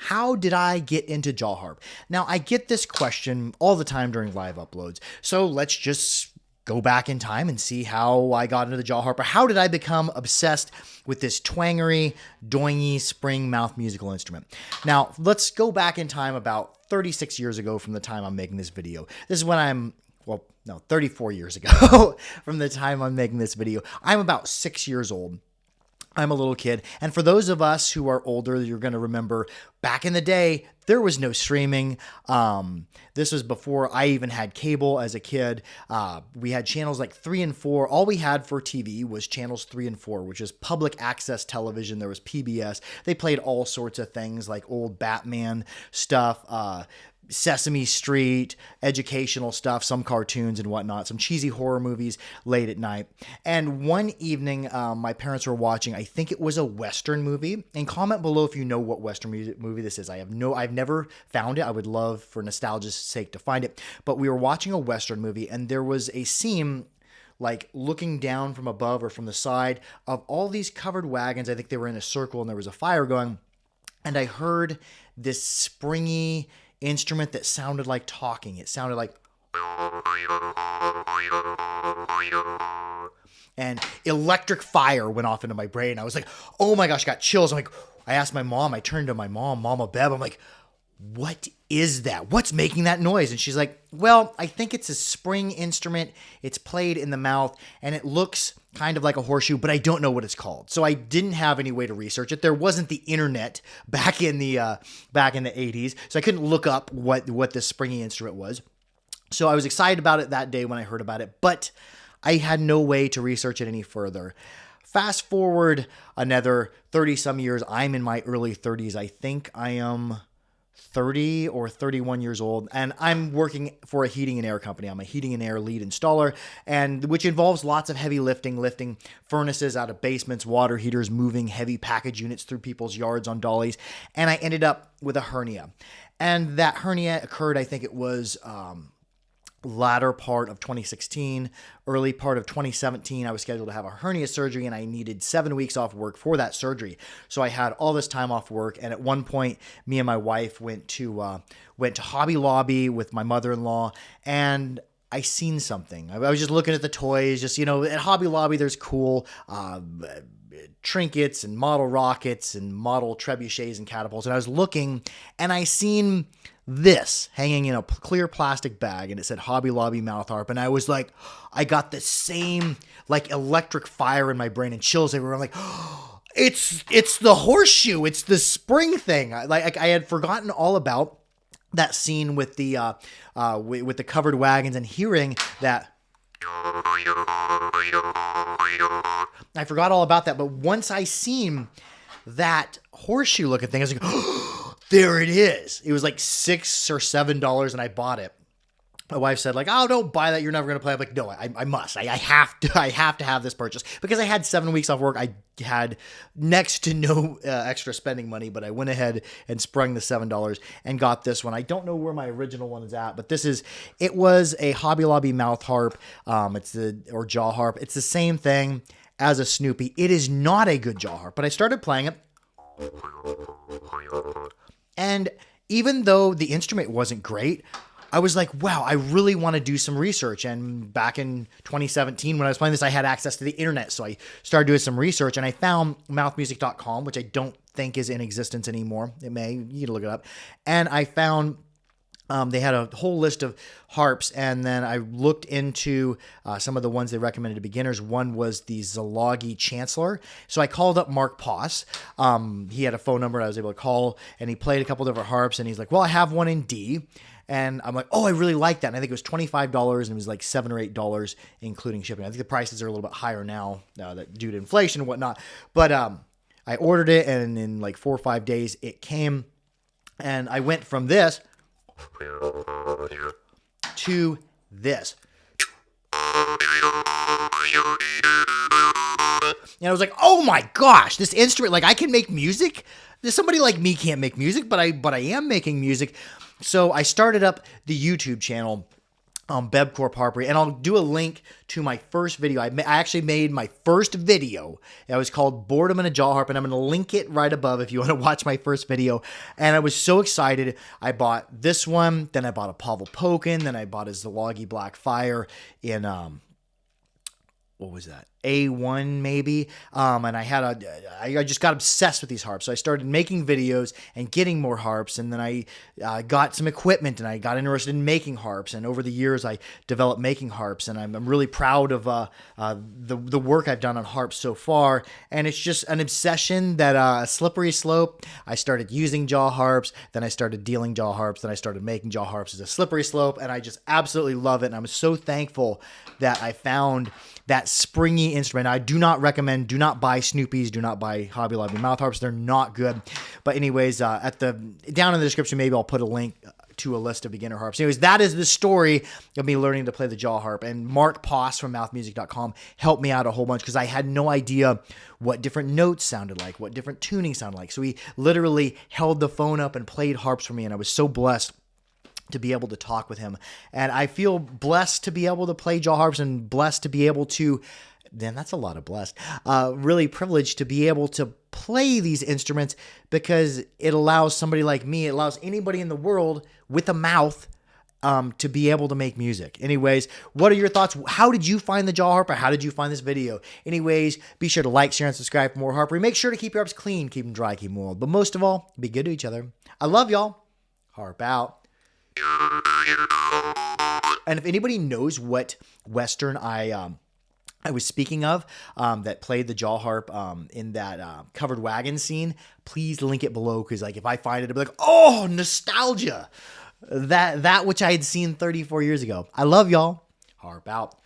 how did I get into Jaw Harp? Now, I get this question all the time during live uploads, so let's just go back in time and see how I got into the Jaw Harp, or how did I become obsessed with this twangery, doingy, spring mouth musical instrument. Now, let's go back in time about 36 years ago from the time I'm making this video. This is when I'm, well, no, 34 years ago from the time I'm making this video. I'm about 6 years old. I'm a little kid. And for those of us who are older, you're going to remember back in the day, there was no streaming. This was before I even had cable as a kid. We had channels like 3 and 4. All we had for TV was channels 3 and 4, which is public access television. There was PBS. They played all sorts of things like old Batman stuff, Sesame Street, educational stuff, some cartoons and whatnot, some cheesy horror movies late at night. And one evening, my parents were watching, I think it was a Western movie. And comment below if you know what Western movie this is. I've never found it. I would love, for nostalgia's sake, to find it. But we were watching a Western movie, and there was a scene like looking down from above or from the side of all these covered wagons. I think they were in a circle and there was a fire going. And I heard this springy instrument that sounded like talking. It sounded like, and electric fire went off into my brain. I was like, oh my gosh, I got chills. I asked my mom, I turned to my mom, Mama Beb. I'm like, what is that? What's making that noise? And she's like, well, I think it's a spring instrument. It's played in the mouth and it looks kind of like a horseshoe, but I don't know what it's called. So I didn't have any way to research it. There wasn't the internet back in the 80s. So I couldn't look up what this springy instrument was. So I was excited about it that day when I heard about it, but I had no way to research it any further. Fast forward another 30 some years. I'm in my early 30s. I think I am 30 or 31 years old, and I'm working for a heating and air company. I'm a heating and air lead installer, and which involves lots of heavy lifting furnaces out of basements, water heaters, moving heavy package units through people's yards on dollies. And I ended up with a hernia. And that hernia occurred, I think it was latter part of 2016, early part of 2017, I was scheduled to have a hernia surgery, and I needed 7 weeks off work for that surgery. So I had all this time off work, and at one point, me and my wife went to Hobby Lobby with my mother-in-law, and I seen something. I was just looking at the toys, just, at Hobby Lobby, there's cool trinkets and model rockets and model trebuchets and catapults, and I was looking, and I seen this hanging in a clear plastic bag, and it said Hobby Lobby mouth harp. And I was like, I got the same like electric fire in my brain and chills everywhere. I'm like, oh, it's the horseshoe. It's the spring thing. I had forgotten all about that scene with the covered wagons and hearing that. I forgot all about that. But once I seen that horseshoe looking thing, I was like, oh, there it is. It was like $6 or $7 and I bought it. My wife said like, oh, don't buy that. You're never going to play. I'm like, no, I must. I have to have this purchase because I had 7 weeks off work. I had next to no extra spending money, but I went ahead and sprung the $7 and got this one. I don't know where my original one is at, but it was a Hobby Lobby mouth harp. Or Jaw Harp. It's the same thing as a Snoopy. It is not a good Jaw Harp, but I started playing it. And even though the instrument wasn't great, I was like, wow, I really want to do some research. And back in 2017, when I was playing this, I had access to the internet. So I started doing some research and I found mouthmusic.com, which I don't think is in existence anymore. It may, you can look it up. And I found they had a whole list of harps, and then I looked into some of the ones they recommended to beginners. One was the Zalogi Chancellor. So I called up Mark Poss. He had a phone number I was able to call, and he played a couple different harps, and he's like, well, I have one in D. And I'm like, oh, I really like that. And I think it was $25, and it was like $7 or $8, including shipping. I think the prices are a little bit higher now due to inflation and whatnot. But I ordered it, and in like 4 or 5 days, it came. And I went from this to this. And I was like, oh my gosh, this instrument, like I can make music? Somebody like me can't make music, but I am making music. So I started up the YouTube channel Bebbcorp Harpery, and I'll do a link to my first video. I actually made my first video. It was called Boredom in a Jaw Harp, and I'm going to link it right above if you want to watch my first video. And I was so excited. I bought this one, then I bought a Pavel Pokin, then I bought his Zalagi Black Fire in what was that? A1 maybe. And I just got obsessed with these harps. So I started making videos and getting more harps. And then I got some equipment and I got interested in making harps. And over the years, I developed making harps. And I'm really proud of the work I've done on harps so far. And it's just an obsession that a slippery slope. I started using jaw harps. Then I started dealing jaw harps. Then I started making jaw harps as a slippery slope. And I just absolutely love it. And I'm so thankful that I found that springy instrument. I do not recommend, do not buy Snoopy's, do not buy Hobby Lobby mouth harps. They're not good. But anyways, down in the description, maybe I'll put a link to a list of beginner harps. Anyways, that is the story of me learning to play the jaw harp. And Mark Poss from mouthmusic.com helped me out a whole bunch because I had no idea what different notes sounded like, what different tuning sounded like. So he literally held the phone up and played harps for me, and I was so blessed to be able to talk with him. And I feel blessed to be able to play jaw harps and blessed to be able to, then that's a lot of blessed, really privileged to be able to play these instruments because it allows somebody like me, it allows anybody in the world with a mouth to be able to make music. Anyways, what are your thoughts? How did you find the jaw harp, or how did you find this video? Anyways, be sure to like, share, and subscribe for more harpery. Make sure to keep your harps clean, keep them dry, keep them oiled. But most of all, be good to each other. I love y'all. Harp out. And if anybody knows what Western I was speaking of that played the jaw harp in that covered wagon scene, please link it below, because like if I find it, I'll be like, oh, nostalgia. That which I had seen 34 years ago. I love y'all. Harp out.